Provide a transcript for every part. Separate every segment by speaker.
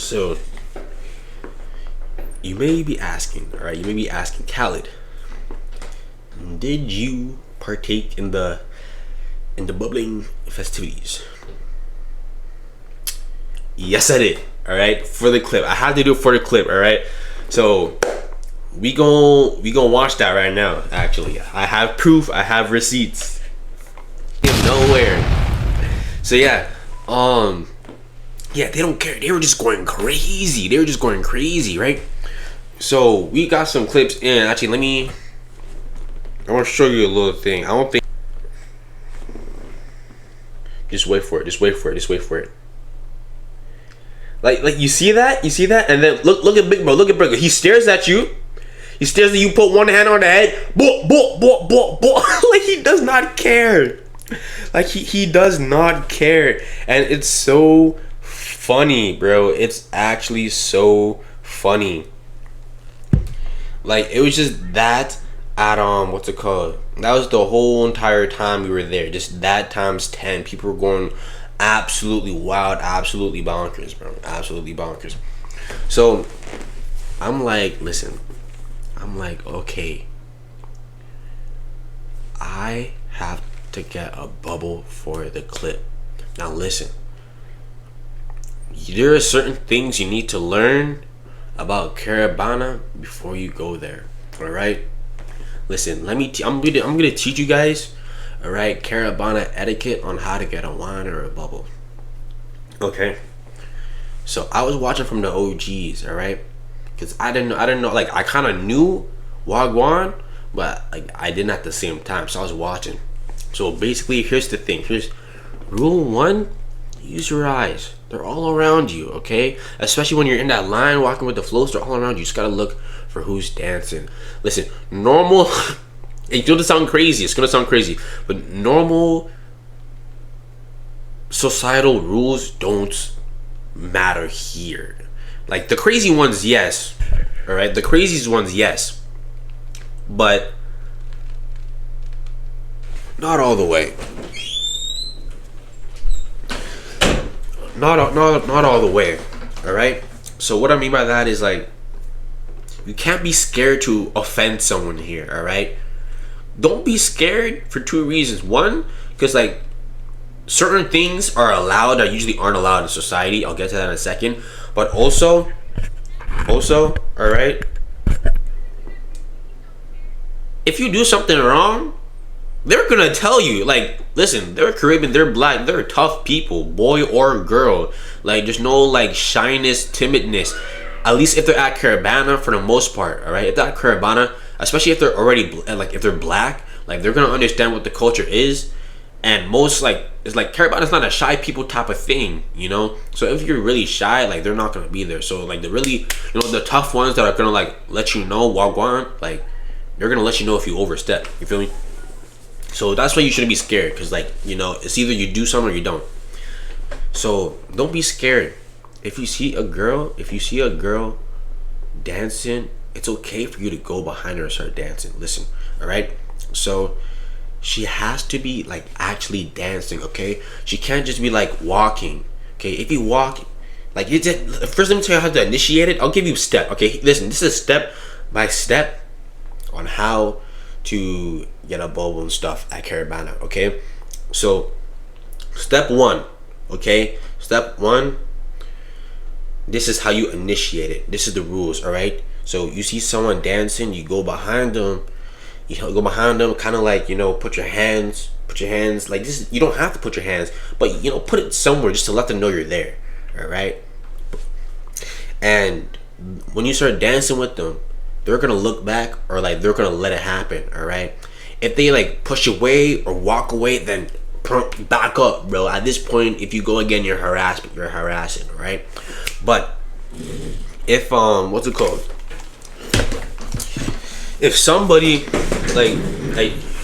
Speaker 1: So you may be asking, all right? You may be asking, Khaled, did you partake in the bubbling festivities? Yes, I did. All right, for the clip, I had to do it for the clip. All right, so we gon' watch that right now. Actually, I have proof. I have receipts. Nowhere. So yeah, yeah, they don't care. They were just going crazy. They were just going crazy, right? So we got some clips in. Actually, I want to show you a little thing. I don't think. Just wait for it. Just wait for it. Just wait for it. Like you see that? You see that? And then look at Big Bro. Look at Big Bro. He stares at you. He stares at you. Put one hand on the head. Like he does not care. Like he does not care. And it's so funny, bro. It's actually so funny. Like it was just that at what's it called? That was the whole entire time we were there. Just that times 10. People were going absolutely wild, absolutely bonkers, bro. Absolutely bonkers. So I'm like, listen. I'm like, okay. I have to get a bubble for the clip. Now listen. There are certain things you need to learn about CARIBANA before you go there. All right. Listen, I'm gonna teach you guys, all right, CARIBANA etiquette on how to get a wine or a bubble. Okay. So I was watching from the OGs, all right, because I didn't know. Like I kind of knew Wagwan, but like I didn't at the same time. So I was watching. So basically, here's the thing. Here's rule 1: use your eyes. They're all around you, okay? Especially when you're in that line walking with the floats, they're all around you. You just gotta look for who's dancing. Listen, normal, it's gonna sound crazy. It's gonna sound crazy, but normal societal rules don't matter here. Like the crazy ones, yes. All right, the craziest ones, yes, but not all the way. Not all the way. All right. So what I mean by that is like you can't be scared to offend someone here. All right. Don't be scared for 2 reasons. One, because like certain things are allowed that usually aren't allowed in society. I'll get to that in a second. But also, all right. If you do something wrong, they're gonna tell you, like, listen, they're Caribbean, they're black, they're tough people, boy or girl. Like, there's no like shyness, timidness. At least if they're at CARIBANA, for the most part, all right. If they're at CARIBANA, especially if they're already like if they're black, like they're gonna understand what the culture is. And most like it's like CARIBANA's not a shy people type of thing, you know. So if you're really shy, like they're not gonna be there. So like the really, the tough ones that are gonna like let you know Wagwan, like they're gonna let you know if you overstep. You feel me? So that's why you shouldn't be scared, because like it's either you do something or you don't. So don't be scared. If you see a girl dancing, it's okay for you to go behind her and start dancing. Listen, all right. So she has to be like actually dancing, okay? She can't just be like walking, okay? If you walk, like first, let me tell you how to initiate it. I'll give you a step, okay? Listen, this is step by step on how to get a bubble and stuff at CARIBANA, okay? So step 1, okay? Step 1, this is how you initiate it. This is the rules, all right? So you see someone dancing, you go behind them. Kind of like, put your hands like this. You don't have to put your hands, but put it somewhere just to let them know you're there, all right? And when you start dancing with them, they're gonna look back, or like they're gonna let it happen, all right? If they like push away or walk away, then back up, bro. At this point, if you go again, you're harassing, all right? But if what's it called? If somebody like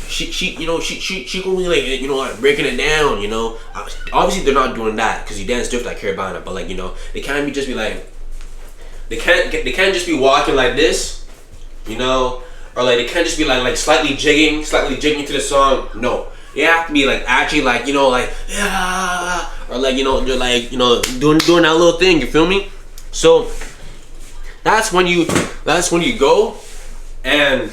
Speaker 1: she gonna be like like breaking it down, obviously they're not doing that because you dance different like CARIBANA, but like they can't just be like they can't just be walking like this, or like they can't just be like slightly jigging to the song. No, you have to be like actually like like yeah, or like they're like doing that little thing. You feel me? So that's when you go and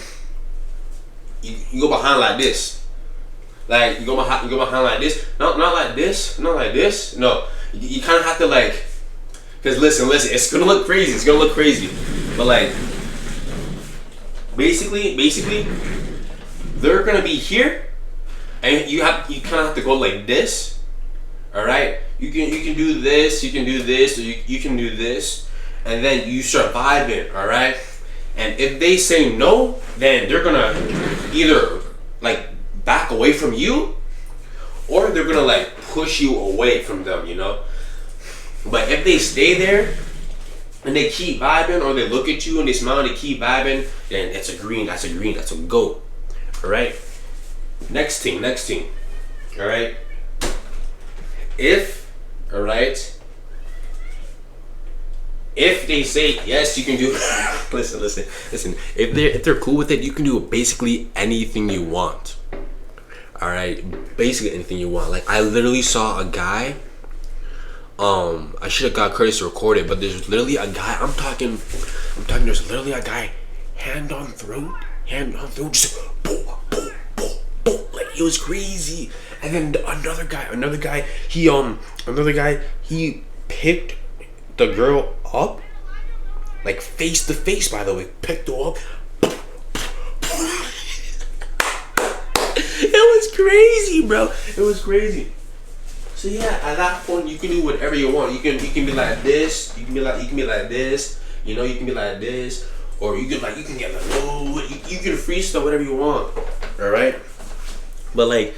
Speaker 1: you go behind like this. Like you go behind like this. Not like this. Not like this. No. You kind of have to like, cause listen, it's gonna look crazy. It's gonna look crazy, but like, basically, they're gonna be here, and you kind of have to go like this. All right. You can do this. You can do this. Or you can do this, and then you start vibing. All right. And if they say no, then they're gonna either like back away from you, or they're gonna like push you away from them, you know. But if they stay there and they keep vibing, or they look at you and they smile and they keep vibing, then it's a green. That's a green. That's a go. All right. Next thing. All right. If they say yes, you can do. listen. If they're cool with it, you can do basically anything you want. All right, basically anything you want. Like I literally saw a guy. I should have got Curtis to record it, but there's literally a guy. I'm talking. There's literally a guy, hand on throat, just boom, boom, boom, boom. Like it was crazy. And then another guy, he picked the girl up, like face to face. By the way, picked her up. It was crazy, bro. It was crazy. So yeah, at that point you can do whatever you want. You can be like this. You can be like this. You know, you can be like this, or you can get like you can freestyle whatever you want. All right, but like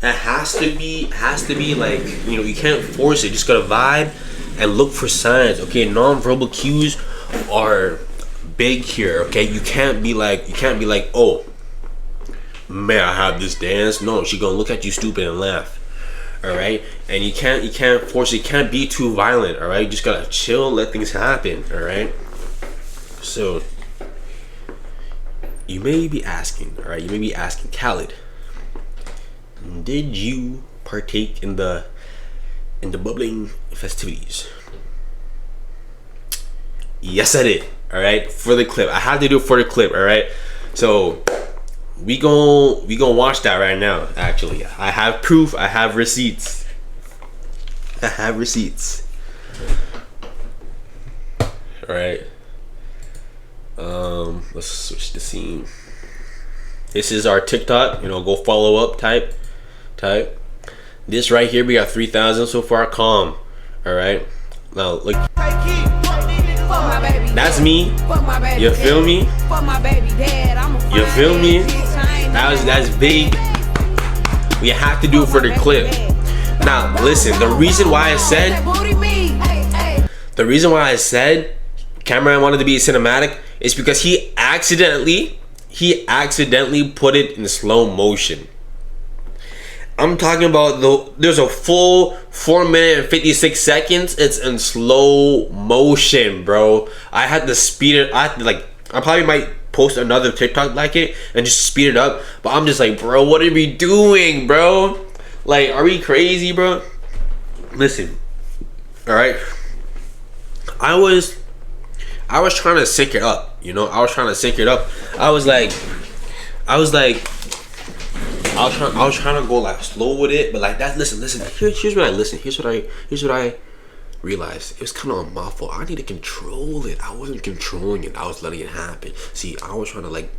Speaker 1: it has to be like, you know, you can't force it. You just gotta vibe and look for signs. Okay, non-verbal cues are big here. Okay, you can't be like, oh, may I have this dance? No, she gonna look at you stupid and laugh. All right, and you can't force it. You can't be too violent. All right, you just gotta chill, let things happen. All right. So you may be asking, all right, Khaled, did you partake in the bubbling festivities? Yes, I did. All right, for the clip, I had to do it for the clip. All right, so we gonna watch that right now. Actually, I have proof. I have receipts. All right. Let's switch the scene. This is our TikTok. You know, go follow up. Type. This right here, we got 3,000 so far. Calm. All right. Now look. That's me. You feel me? You feel me? That's big. We have to do it for the clip. Now listen, the reason why I said Cameron wanted to be cinematic is because he accidentally put it in slow motion. I'm talking about there's a full 4 minute and 56 seconds. It's in slow motion, bro. I had to speed it. I probably might post another TikTok like it and just speed it up. But I'm just like, bro, what are we doing, bro? Like, are we crazy, bro? Listen, all right. I was trying to sync it up, you know. I was trying to go like slow with it, but like that. Listen. Here's what I realized. It was kind of my fault. I need to control it. I wasn't controlling it. I was letting it happen. See, I was trying to like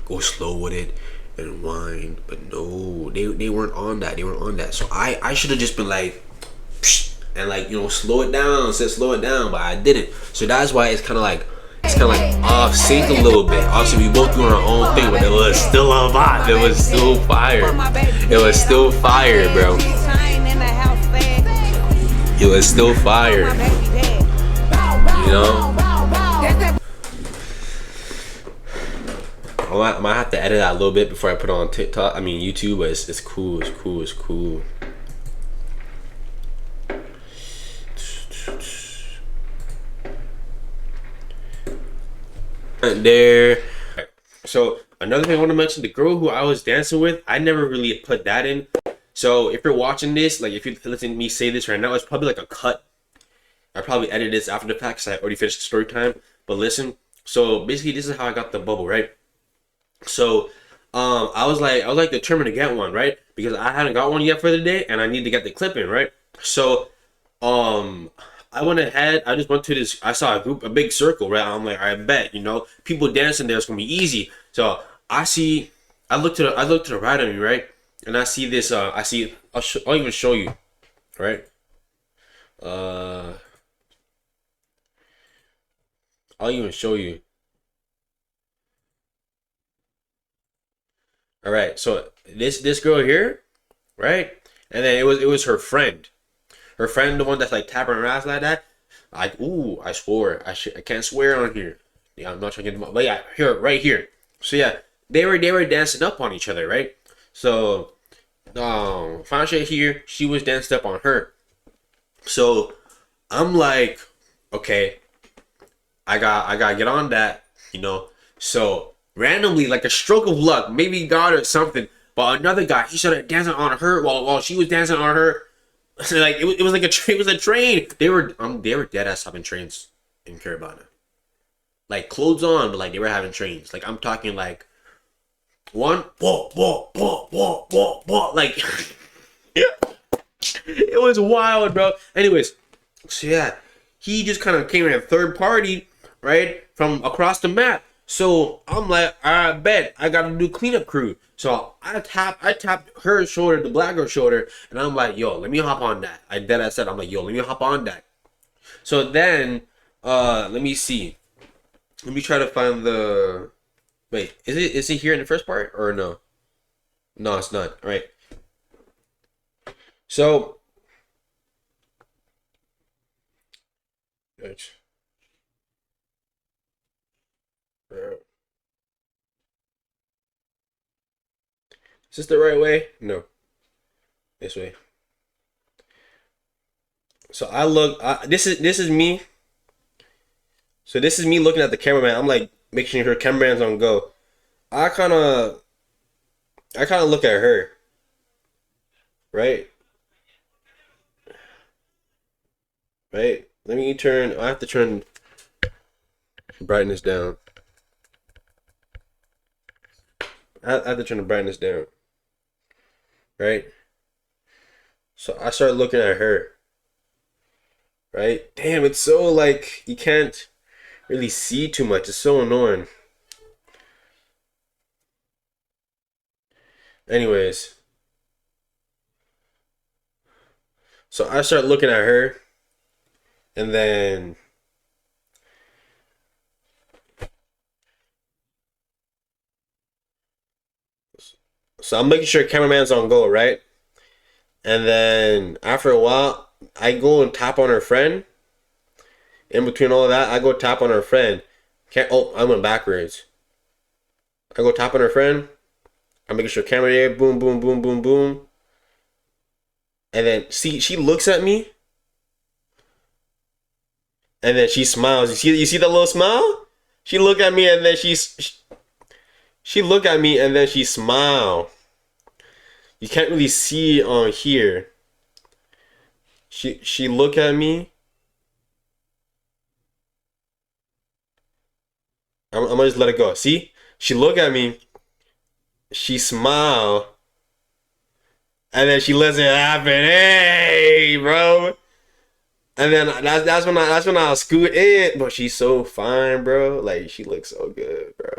Speaker 1: go slow with it and whine, but no, they weren't on that. So I should have just been like, psh, and like, you know, slow it down, but I didn't. So that's why it's kind of like off sync a little bit. Obviously, we both doing our own thing, but it was still a vibe. It was still fire. It was still fire, bro. It was still fire. You know. I might have to edit that a little bit before I put it on TikTok. I mean YouTube, but it's cool. It's cool. There. So another thing I want to mention, the girl who I was dancing with, I never really put that in. So if you're watching this, like if you listen to me say this right now, it's probably like a cut. I probably edit this after the fact because I already finished the story time. But listen, so basically this is how I got the bubble, right? So I was like determined to get one, right? Because I hadn't got one yet for the day and I need to get the clip in, right? So um I went ahead, I just went to this, I saw a big circle, right? I'm like, I bet, people dancing there, it's gonna be easy. So I look to the right of me, right? And I see this, I'll even show you, right? Uh, I'll even show you. All right, so this girl here, right? And then it was her friend, the one that's like tapping her ass like that. Like, ooh, I swore, I can't swear on here. Yeah, I'm not trying to get them, but yeah, here, right here. So yeah, they were dancing up on each other, right? So Fansha here, she was dancing up on her. So I'm like, okay, I gotta get on that, you know. So randomly, like a stroke of luck, maybe God or something, but another guy, he started dancing on her while she was dancing on her. Like it was like a train. It was a train. They were dead ass having trains in Caribana. Like clothes on, but like they were having trains. Like I'm talking like one, whoa, whoa, whoa, whoa, whoa, whoa. Like it was wild, bro. Anyways, so yeah, he just kind of came in a third party, right, from across the map. So I'm like, I bet I gotta do cleanup crew. So I tapped her shoulder, the black girl's shoulder, and I'm like, yo, let me hop on that. I said, I'm like, yo, let me hop on that. So then, let me see. Let me try to find the. Wait, is it here in the first part or no? No, it's not. All right. So. Is this the right way? No, this way. So I look. This is me. So this is me looking at the cameraman. I'm like making sure cameraman's on go. I kind of I kind of look at her, right? Right. Let me turn. I have to turn brightness down. I have to turn the brightness down. Right. So I start looking at her. Right. Damn, it's so like you can't really see too much. It's so annoying. Anyways, so I start looking at her, and then so I'm making sure cameraman's on go, right? And then after a while, I go and tap on her friend. In between all of that, I go tap on her friend. Can't. Oh, I went backwards. I go tap on her friend. I'm making sure camera there. Boom, boom, boom, boom, boom. And then see, she looks at me, and then she smiles. You see that little smile? She look at me, and then she look at me, and then she smile. You can't really see on here. She look at me. I'm gonna just let it go. See? She look at me. She smile, and then she lets it happen. Hey, bro. And then that's when I scoot in. But she's so fine, bro. Like she looks so good, bro.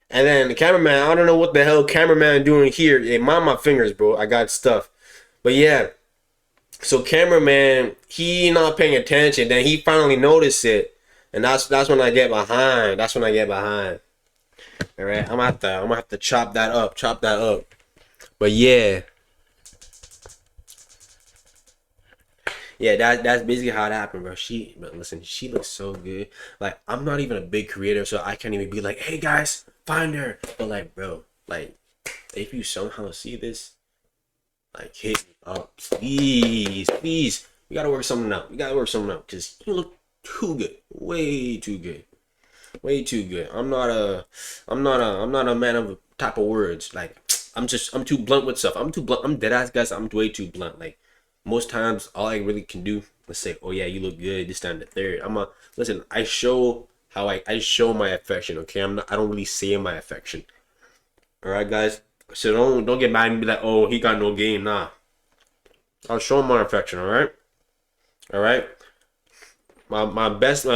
Speaker 1: And then the cameraman, I don't know what the hell cameraman doing here. Hey, mind my fingers, bro. I got stuff. But yeah. So cameraman, he not paying attention. Then he finally noticed it. And that's when I get behind. That's when I get behind. All right, I'm gonna have to chop that up, chop that up. But yeah, yeah, that's basically how it happened, bro. But listen, she looks so good. Like I'm not even a big creator, so I can't even be like, hey guys, find her. But like, bro, like if you somehow see this, like hit me up, please, please. We gotta work something out. We gotta work something out because you look too good, way too good. Way too good. I'm not a man of type of words. Like I'm too blunt with stuff. I'm too blunt. I'm dead ass guys. I'm way too blunt. Like most times all I really can do is say, "Oh yeah, you look good." This time the third, I'm a listen. I show how I show my affection. Okay, I don't really say my affection. All right, guys. So don't get mad and be like, "Oh, he got no game." Nah, I'll show my affection. All right, all right. My best